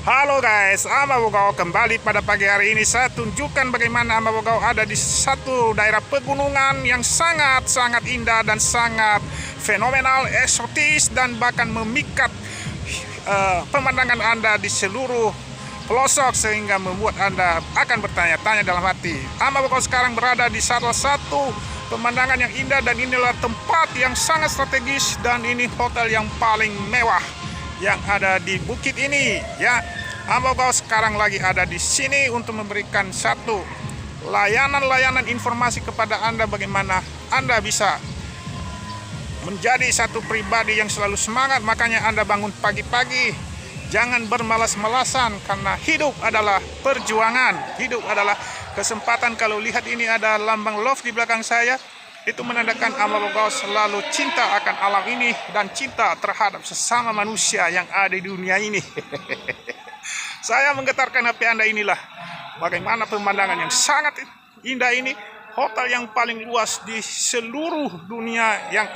Halo guys, Amabogao kembali pada pagi hari ini. Saya tunjukkan bagaimana Amabogao ada di satu daerah pegunungan yang sangat-sangat indah dan sangat fenomenal, eksotis, dan bahkan memikat pemandangan Anda di seluruh pelosok sehingga membuat Anda akan bertanya-tanya dalam hati. Amabogao sekarang berada di salah satu pemandangan yang indah, dan inilah tempat yang sangat strategis, dan ini hotel yang paling mewah yang ada di bukit ini ya. Amabogao sekarang lagi ada di sini untuk memberikan satu layanan informasi kepada Anda bagaimana Anda bisa menjadi satu pribadi yang selalu semangat. Makanya Anda bangun pagi-pagi, jangan bermalas-malasan, karena hidup adalah perjuangan, hidup adalah kesempatan. Kalau lihat ini ada lambang love di belakang saya, itu menandakan Amabogao selalu cinta akan alam ini dan cinta terhadap sesama manusia yang ada di dunia ini. Saya menggetarkan hati Anda inilah bagaimana pemandangan yang sangat indah ini. Hotel yang paling luas di seluruh dunia yang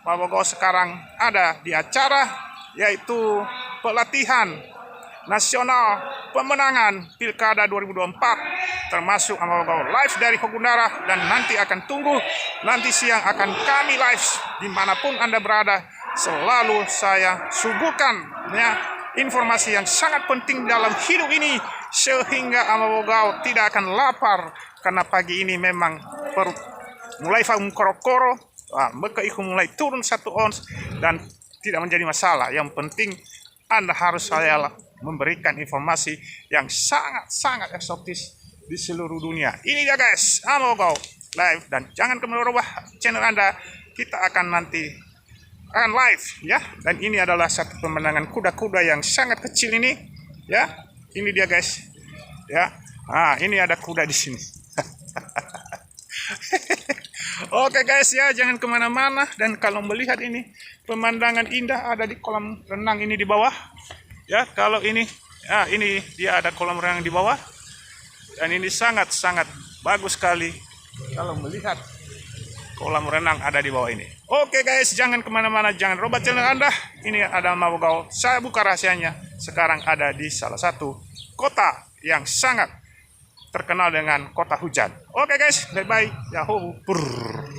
Amabogao sekarang ada di acara, yaitu pelatihan nasional pemenangan Pilkada 2024, termasuk Amabogao live dari Hogundara, dan nanti akan tunggu nanti siang akan kami live dimanapun Anda berada. Selalu saya suguhkan ya informasi yang sangat penting dalam hidup ini sehingga Amabogao tidak akan lapar, karena pagi ini memang perut mulai koro-koro, maka itu mulai turun 1 ons dan tidak menjadi masalah. Yang penting Anda harus saya memberikan informasi yang sangat-sangat eksotis di seluruh dunia. Ini dia guys, Amabogao live, dan jangan kemana rubah channel Anda. Kita akan nanti akan live ya. Dan ini adalah satu pemandangan kuda-kuda yang sangat kecil ini ya. Ini dia guys ya. Ini ada kuda di sini. Oke guys ya, jangan kemana-mana. Dan kalau melihat ini pemandangan indah ada di kolam renang ini di bawah ya. Kalau ini ini dia ada kolam renang di bawah, dan ini sangat-sangat bagus sekali kalau melihat kolam renang ada di bawah ini. Oke guys, jangan kemana-mana, jangan robot channel Anda. Ini ada Amabogao, saya buka rahasianya. Sekarang ada di salah satu kota yang sangat terkenal dengan kota hujan. Oke guys, bye-bye. Yahoo. Brrr.